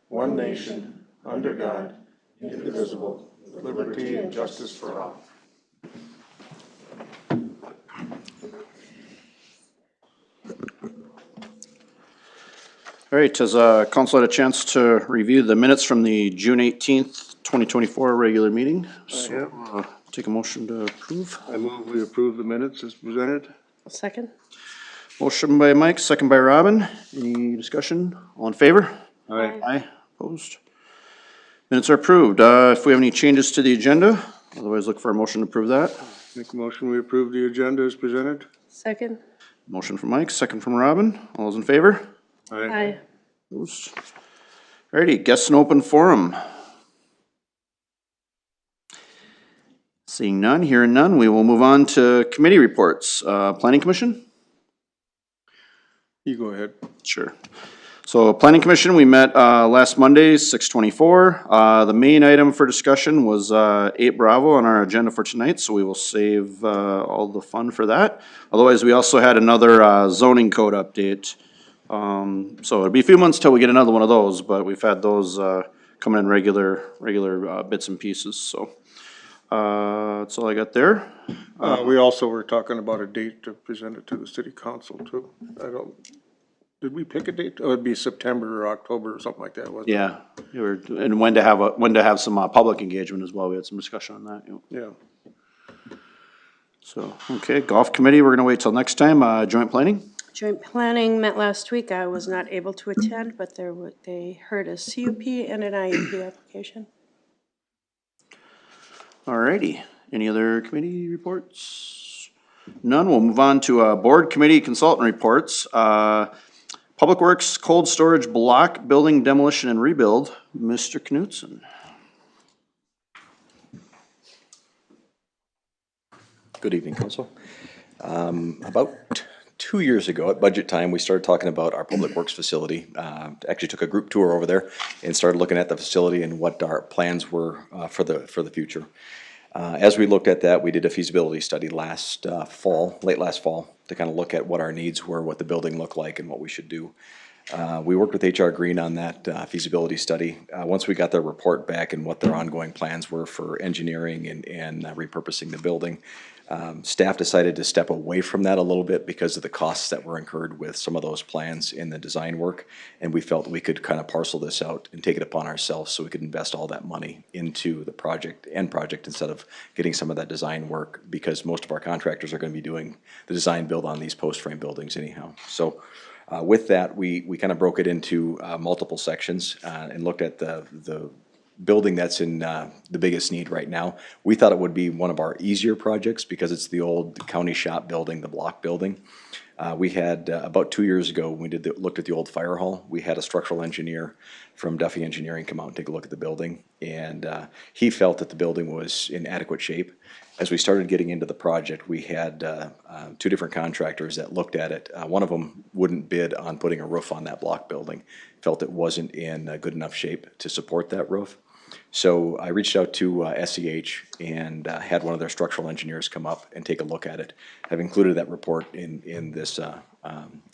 one nation, under God, indivisible, with liberty and justice for all. All right, has council had a chance to review the minutes from the June 18th, 2024 regular meeting? So take a motion to approve. I move we approve the minutes as presented. Second. Motion by Mike, second by Robin. Any discussion? All in favor? Aye. Aye. Opposed? Minutes are approved. If we have any changes to the agenda, otherwise look for a motion to approve that. Make a motion we approve the agenda as presented. Second. Motion from Mike, second from Robin. All those in favor? Aye. Opposed? Alrighty, guests and open forum. Seeing none, hearing none, we will move on to committee reports. Planning Commission? You go ahead. Sure. So Planning Commission, we met last Monday, 6:24. The main item for discussion was 8 Bravo on our agenda for tonight, so we will save all the fun for that. Otherwise, we also had another zoning code update. So it'll be a few months till we get another one of those, but we've had those coming in regular bits and pieces, so. That's all I got there. We also were talking about a date to present it to the city council too. Did we pick a date? Oh, it'd be September or October or something like that, wasn't it? Yeah, and when to have some public engagement as well. We had some discussion on that. Yeah. So, okay, golf committee, we're gonna wait till next time. Joint planning? Joint planning met last week. I was not able to attend, but they heard a CUP and an IUP application. Alrighty, any other committee reports? None, we'll move on to board committee consultant reports. Public Works Cold Storage Block Building Demolition and Rebuild, Mr. Knutson. Good evening, Council. About 2 years ago at budget time, we started talking about our Public Works facility. Actually took a group tour over there and started looking at the facility and what our plans were for the future. As we looked at that, we did a feasibility study late last fall, to kind of look at what our needs were, what the building looked like, and what we should do. We worked with HR Green on that feasibility study. Once we got their report back and what their ongoing plans were for engineering and repurposing the building, staff decided to step away from that a little bit because of the costs that were incurred with some of those plans in the design work. And we felt we could kind of parcel this out and take it upon ourselves so we could invest all that money into the end project instead of getting some of that design work, because most of our contractors are going to be doing the design build on these post frame buildings anyhow. So with that, we kind of broke it into multiple sections and looked at the building that's in the biggest need right now. We thought it would be one of our easier projects because it's the old county shop building, the block building. We had about 2 years ago, when we looked at the old fire hall, we had a structural engineer from Duffy Engineering come out and take a look at the building, and he felt that the building was in adequate shape. As we started getting into the project, we had 2 different contractors that looked at it. One of them wouldn't bid on putting a roof on that block building, felt it wasn't in good enough shape to support that roof. So I reached out to SEH and had one of their structural engineers come up and take a look at it. I've included that report in this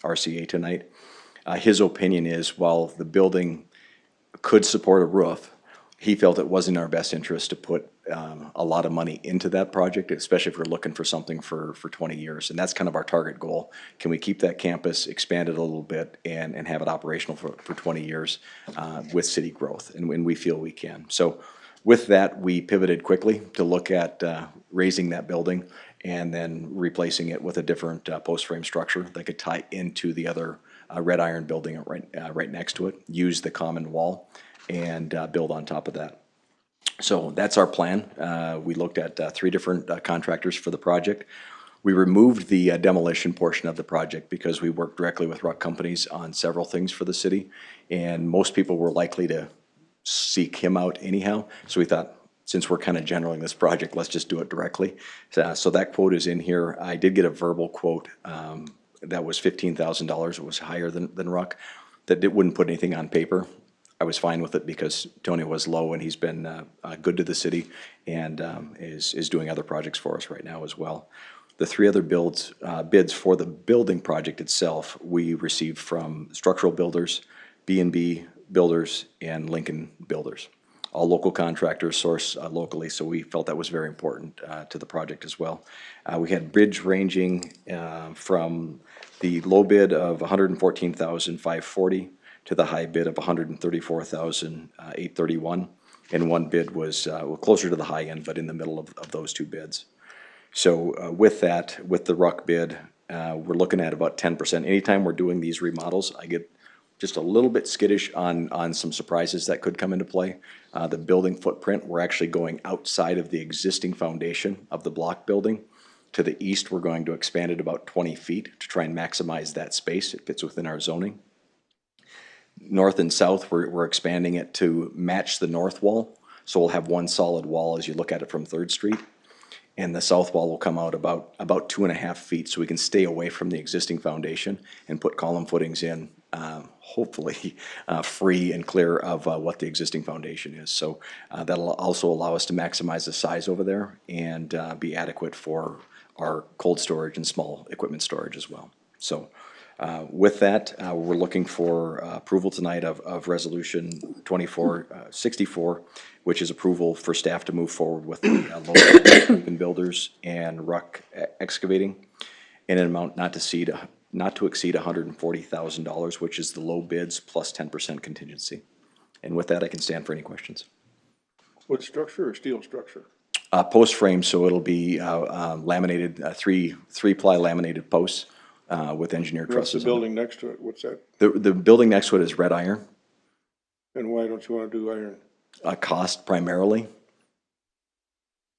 RCA tonight. His opinion is, while the building could support a roof, he felt it wasn't in our best interest to put a lot of money into that project, especially if we're looking for something for 20 years. And that's kind of our target goal. Can we keep that campus expanded a little bit and have it operational for 20 years with city growth? And we feel we can. So with that, we pivoted quickly to look at raising that building and then replacing it with a different post frame structure that could tie into the other red iron building right next to it, use the common wall, and build on top of that. So that's our plan. We looked at 3 different contractors for the project. We removed the demolition portion of the project because we worked directly with rock companies on several things for the city, and most people were likely to seek him out anyhow. So we thought, since we're kind of generaling this project, let's just do it directly. So that quote is in here. I did get a verbal quote that was $15,000. It was higher than Ruck. That it wouldn't put anything on paper. I was fine with it because Tony was low and he's been good to the city and is doing other projects for us right now as well. The 3 other bids for the building project itself, we received from structural builders, B&B, Builders, and Lincoln Builders. All local contractors source locally, so we felt that was very important to the project as well. We had bids ranging from the low bid of $114,540 to the high bid of $134,831, and one bid was closer to the high end, but in the middle of those two bids. So with that, with the RUC bid, we're looking at about 10%. Anytime we're doing these remodels, I get just a little bit skittish on some surprises that could come into play. The building footprint, we're actually going outside of the existing foundation of the block building. To the east, we're going to expand it about 20 feet to try and maximize that space. It fits within our zoning. North and south, we're expanding it to match the north wall. So we'll have one solid wall as you look at it from 3rd Street. And the south wall will come out about 2.5 feet, so we can stay away from the existing foundation and put column footings in, hopefully free and clear of what the existing foundation is. So that'll also allow us to maximize the size over there and be adequate for our cold storage and small equipment storage as well. So with that, we're looking for approval tonight of Resolution 2464, which is approval for staff to move forward with the local builders and RUC excavating in an amount not to exceed $140,000, which is the low bids plus 10% contingency. And with that, I can stand for any questions. Wood structure or steel structure? Post frame, so it'll be laminated, three-ply laminated posts with engineered What's the trusses. building next to it? What's that? The building next to it is red iron, And why don't you want to do iron? cost primarily.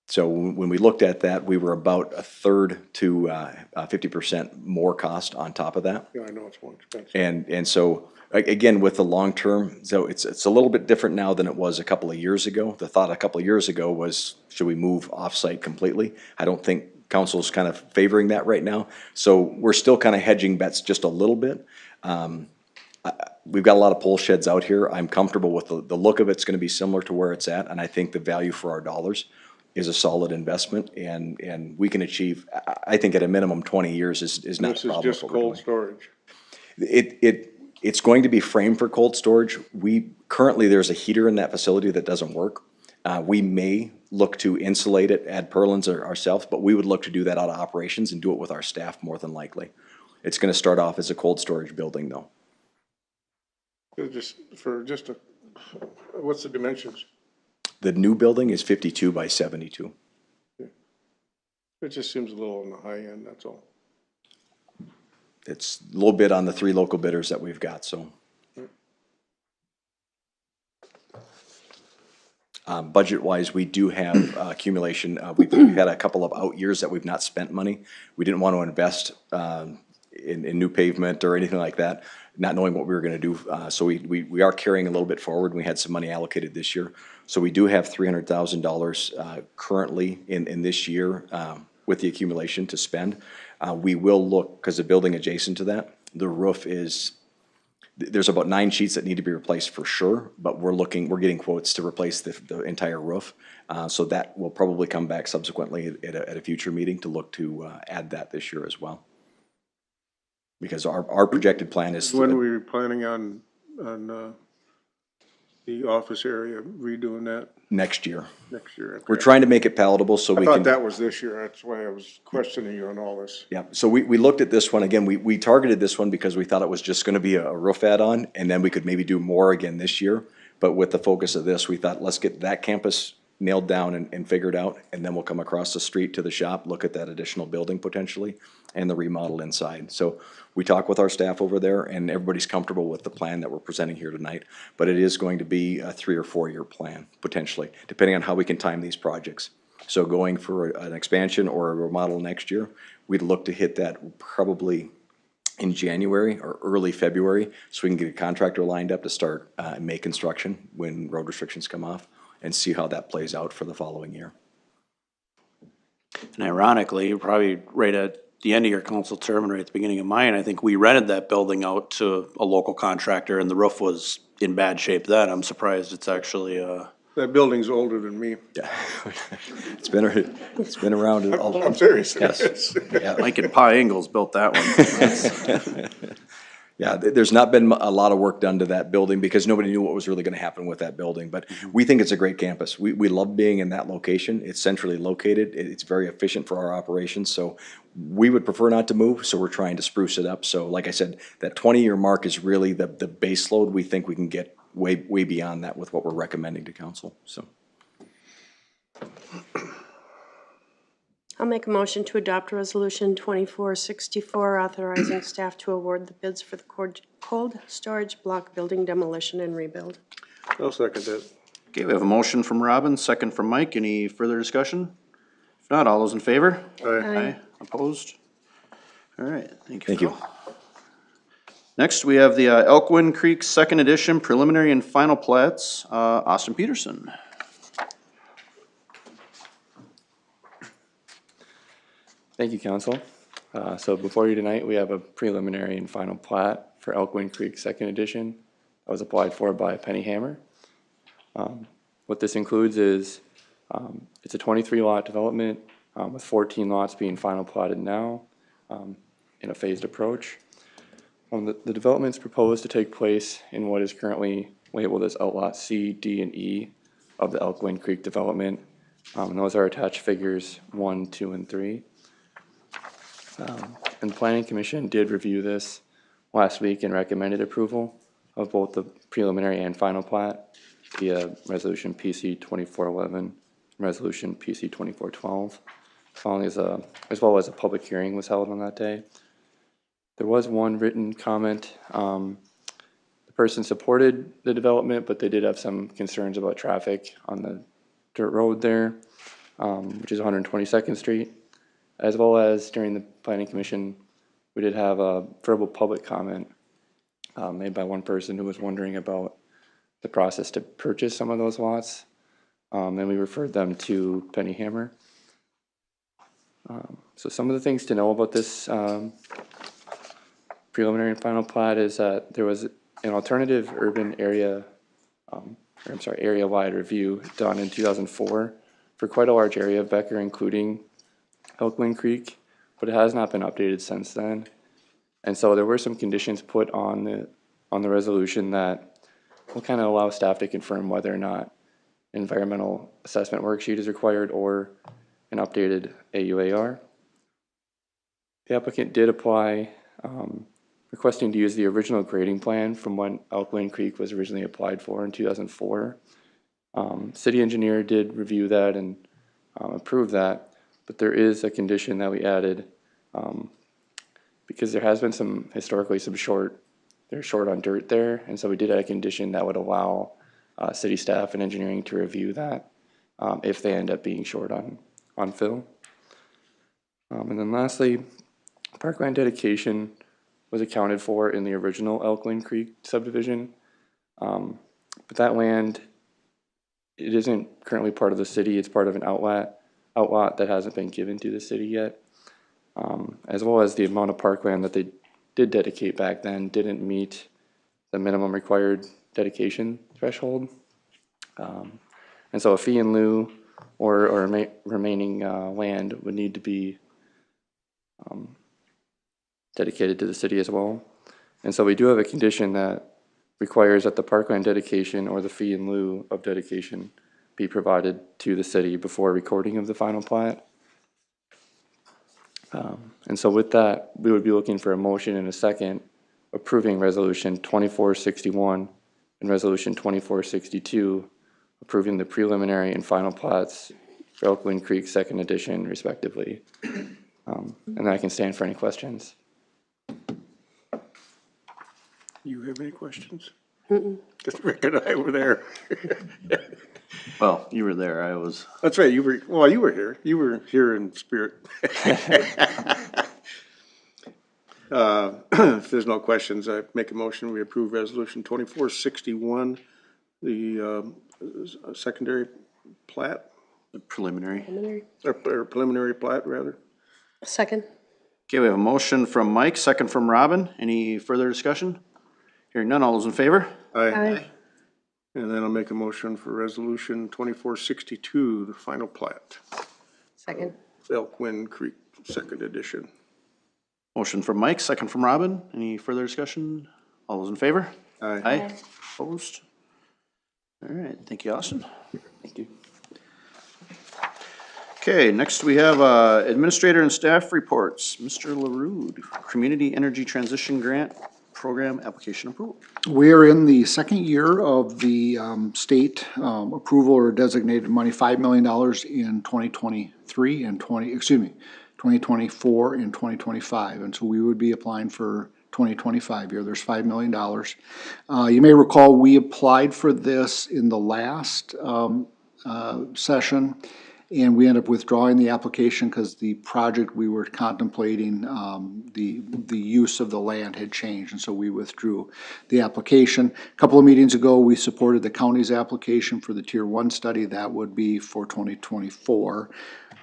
So when we looked at that, we were about a third to 50% more cost on top of that. Yeah, I know it's more expensive. And so, again, with the long term, so it's a little bit different now than it was a couple of years ago. The thought a couple of years ago was, should we move off-site completely? I don't think council's kind of favoring that right now. So we're still kind of hedging bets just a little bit. We've got a lot of pole sheds out here. I'm comfortable with the look of it's gonna be similar to where it's at, and I think the value for our dollars is a solid investment, and we can achieve, I think at a minimum, 20 years is not a This is problem. just with what we're cold doing. storage. It's going to be framed for cold storage. Currently, there's a heater in that facility that doesn't work. We may look to insulate it, add purlins ourselves, but we would look to do that out of operations and do it with our staff more than likely. It's gonna start off as a cold storage building though. What's the dimensions? The new building is 52 by 72. It just seems a little on the high end, that's all. It's a little bit on the 3 local bidders that we've got, so. Budget-wise, we do have accumulation. We've had a couple of out years that we've not spent money. We didn't want to invest in new pavement or anything like that, not knowing what we were gonna do. So we are carrying a little bit forward. We had some money allocated this year. So we do have $300,000 currently in this year with the accumulation to spend. We will look, because the building adjacent to that, the roof is, there's about 9 sheets that need to be replaced for sure, but we're getting quotes to replace the entire roof. So that will probably come back subsequently at a future meeting to look to add that this year as well. Because our projected plan is. When were you planning on the office area redoing that Next year. next year? Okay. We're trying to make it palatable so I we can. thought that was this year, that's why I was questioning you on all this. Yeah, so we looked at this one, again, we targeted this one because we thought it was just gonna be a roof add-on, and then we could maybe do more again this year. But with the focus of this, we thought, let's get that campus nailed down and figured out, and then we'll come across the street to the shop, look at that additional building potentially, and the remodel inside. So we talked with our staff over there, and everybody's comfortable with the plan that we're presenting here tonight. But it is going to be a 3 or 4 year plan, potentially, depending on how we can time these projects. So going for an expansion or a remodel next year, we'd look to hit that probably in January or early February, so we can get a contractor lined up to start May construction when road restrictions come off, and see how that plays out for the following year. And ironically, you're probably right at the end of your council term and right at the beginning of mine, I think we rented that building out to a local contractor and the roof was in bad shape then. I'm surprised it's actually, That building's older than me. Yeah, it's been around. I'm serious. Yes. Yeah. Mike and Pa Ingalls built that one. Yeah, there's not been a lot of work done to that building because nobody knew what was really gonna happen with that building, but we think it's a great campus. We love being in that location. It's centrally located. It's very efficient for our operations, so we would prefer not to move, so we're trying to spruce it up. So like I said, that 20-year mark is really the base load. We think we can get way beyond that with what we're recommending to council, so. I'll make a motion to adopt resolution 2464, authorizing staff to award the bids for the cold storage block building demolition and rebuild. I'll second that. Okay, we have a motion from Robin, second from Mike. Any further discussion? If not, all those in favor? Aye. Opposed? All right, thank you. Thank you. Phil. Next, we have the Elkwind Creek Second Edition Preliminary and Final Plats. Austin Peterson. Thank you, council. So before you tonight, we have a preliminary and final plat for Elkwind Creek Second Edition that was applied for by Penny Hammer. What this includes is it's a 23 lot development with 14 lots being final platted now in a phased approach. The development is proposed to take place in what is currently labeled as Outlot C, D, and E of the Elkwind Creek development. And those are attached figures 1, 2, and 3. And the Planning Commission did review this last week and recommended approval of both the preliminary and final plat via Resolution PC 2411 and Resolution PC 2412, as well as a public hearing was held on that day. There was one written comment. The person supported the development, but they did have some concerns about traffic on the dirt road there, which is 122nd Street. As well as during the Planning Commission, we did have a verbal public comment made by one person who was wondering about the process to purchase some of those lots. And we referred them to Penny Hammer. So some of the things to know about this preliminary and final plat is that there was an alternative urban area, area-wide review done in 2004 for quite a large area of Becker, including Elkwind Creek, but it has not been updated since then. And so there were some conditions put on the resolution that will kind of allow staff to confirm whether or not environmental assessment worksheet is required or an updated AUAR. The applicant did apply, requesting to use the original grading plan from when Elkwind Creek was originally applied for in 2004. City engineer did review that and approve that. But there is a condition that we added because there has been historically they're short on dirt there. And so we did add a condition that would allow city staff and engineering to review that if they end up being short on fill. And then lastly, parkland dedication was accounted for in the original Elkwind Creek subdivision. But that land, it isn't currently part of the city. It's part of an outlot that hasn't been given to the city yet, as well as the amount of parkland that they did dedicate back then didn't meet the minimum required dedication threshold. And so a fee in lieu or remaining land would need to be dedicated to the city as well. And so we do have a condition that requires that the parkland dedication or the fee in lieu of dedication be provided to the city before recording of the final plat. And so with that, we would be looking for a motion and a second approving Resolution 2461 and Resolution 2462, approving the preliminary and final plats for Elkwind Creek Second Edition respectively. And I can stand for any questions. You have any questions? Just Rick and I were there. Well, you were there, I was. That's right, you were here. You were here in spirit. If there's no questions, I make a motion, we approve resolution 2461, the secondary plat, Preliminary. or preliminary plat, rather. Second. Okay, we have a motion from Mike, second from Robin. Any further discussion? Hearing none, all those in favor? Aye. And then I'll make a motion for resolution 2462, the final plat, Second. Elkwind Creek, second edition. Motion from Mike, second from Robin. Any further discussion? All those in favor? Aye. Opposed? All right, thank you, Austin. Thank you. Okay, next we have administrator and staff reports. Mr. LaRue, Community Energy Transition Grant Program Application Approval. We are in the second year of the state approval or designated money, $5 million in 2023 and 2024 and 2025. And so we would be applying for 2025 year. There's $5 million. You may recall we applied for this in the last session, and we ended up withdrawing the application because the project we were contemplating, the use of the land had changed, and so we withdrew the application. A couple of meetings ago, we supported the county's application for the Tier 1 study. That would be for 2024.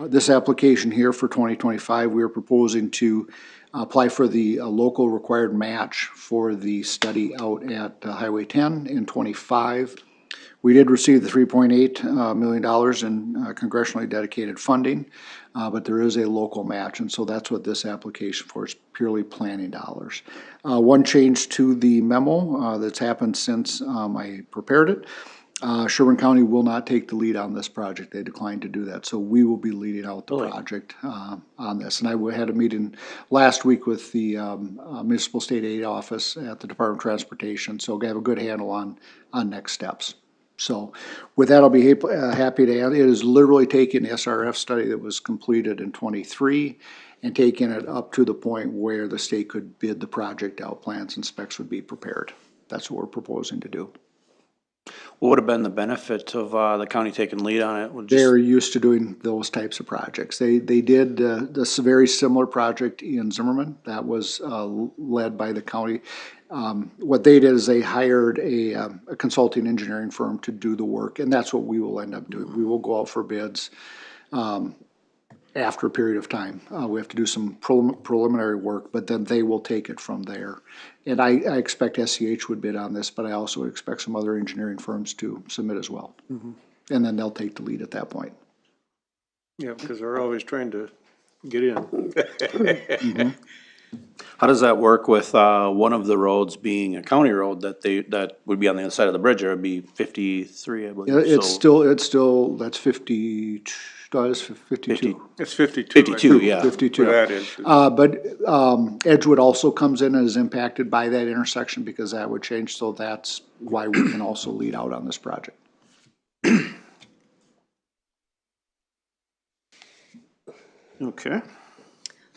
This application here for 2025, we are proposing to apply for the local required match for the study out at Highway 10 in 25. We did receive the $3.8 million in congressionally dedicated funding, but there is a local match, and so that's what this application for is, purely planning dollars. One change to the memo that's happened since I prepared it. Sherburne County will not take the lead on this project. They declined to do that, so we will be leading out the project on this. And I had a meeting last week with the Municipal State Aid Office at the Department of Transportation, so I have a good handle on next steps. So with that, I'll be happy to add, it is literally taking the SRF study that was completed in 23 and taking it up to the point where the state could bid the project out, plans and specs would be prepared. That's what we're proposing to do. What would have been the benefit of the county taking lead on it? They're used to doing those types of projects. They did this very similar project in Zimmerman that was led by the county. What they did is they hired a consulting engineering firm to do the work, and that's what we will end up doing. We will go out for bids after a period of time. We have to do some preliminary work, but then they will take it from there. And I expect SCH would bid on this, but I also expect some other engineering firms to submit as well. And then they'll take the lead at that point. Yeah, because they're always trying to get in. How does that work with one of the roads being a county road that would be on the other side of the bridge? It would be 53, I believe. Yeah, it's still, that's 52. It's 52. It's 52. 52, yeah. 52. Where that is. But Edgewood also comes in and is impacted by that intersection because that would change, so that's why we can also lead out on this project. Okay.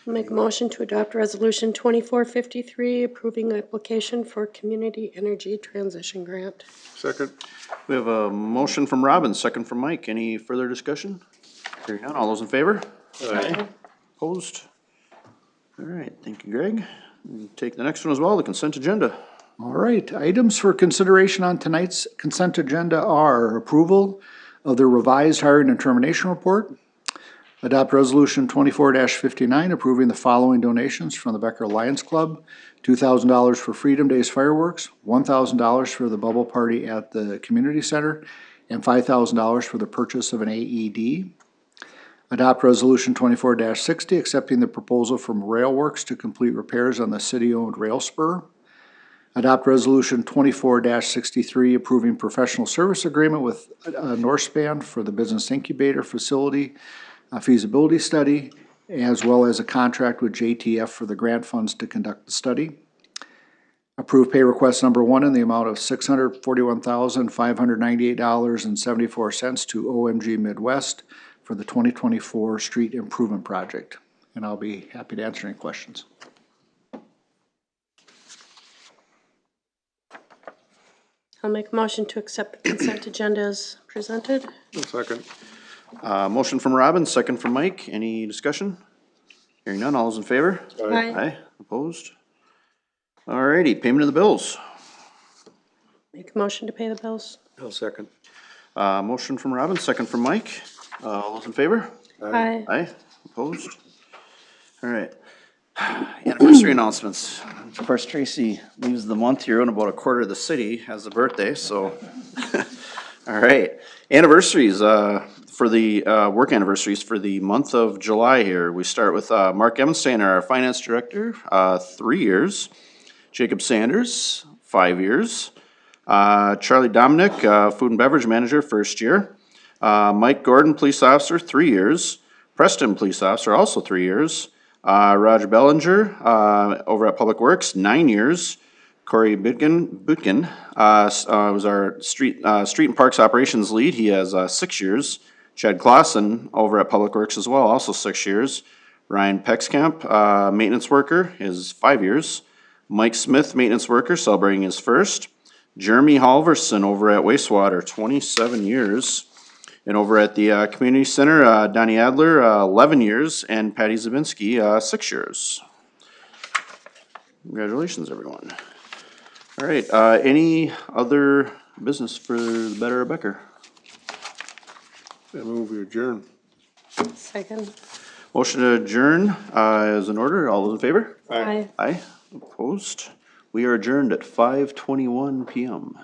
I'll make a motion to adopt resolution 2453, approving application for community energy transition grant. Second. We have a motion from Robin, second from Mike. Any further discussion? Hearing none, all those in favor? Aye. Opposed? All right, thank you, Greg. We'll take the next one as well, the consent agenda. All right, items for consideration on tonight's consent agenda are approval of the revised hiring and termination report, adopt resolution 24-59 approving the following donations from the Becker Lions Club: $2,000 for Freedom Days fireworks, $1,000 for the bubble party at the community center, and $5,000 for the purchase of an AED. Adopt resolution 24-60 accepting the proposal from Railworks to complete repairs on the city-owned rail spur. Adopt resolution 24-63 approving professional service agreement with Northspan for the business incubator facility feasibility study, as well as a contract with JTF for the grant funds to conduct the study. Approve pay request number 1 in the amount of $641,598.74 to OMG Midwest for the 2024 street improvement project. And I'll be happy to answer any questions. I'll make a motion to accept the consent agenda as presented. Second. Motion from Robin, second from Mike. Any discussion? Hearing none, all those in favor? Aye. Opposed? Alrighty, payment of the bills. Make a motion to pay the bills. I'll second. Motion from Robin, second from Mike. All those in favor? Aye. Aye. Opposed? Alright. Anniversary announcements. Of course, Tracy leaves the month here in about a quarter of the city, has a birthday, so. Alright, anniversaries, for the, work anniversaries for the month of July here. We start with, Mark Emenstein, our finance director, 3 years. Jacob Sanders, 5 years. Charlie Dominic, food and beverage manager, 1st year. Mike Gordon, police officer, 3 years. Preston, police officer, also 3 years. Roger Bellinger, over at Public Works, 9 years. Corey Butkin, was our street and parks operations lead. He has, 6 years. Chad Clausen, over at Public Works as well, also 6 years. Ryan Pexkamp, maintenance worker, is 5 years. Mike Smith, maintenance worker, celebrating his 1st. Jeremy Halverson over at wastewater, 27 years. And over at the community center, Donnie Adler, 11 years, and Patty Zabinski, 6 years. Congratulations, everyone. All right, any other business for the Better Becker? I move we adjourn. Second. Motion to adjourn is in order. All those in favor? Aye. Aye. Opposed? We are adjourned at 5:21 PM.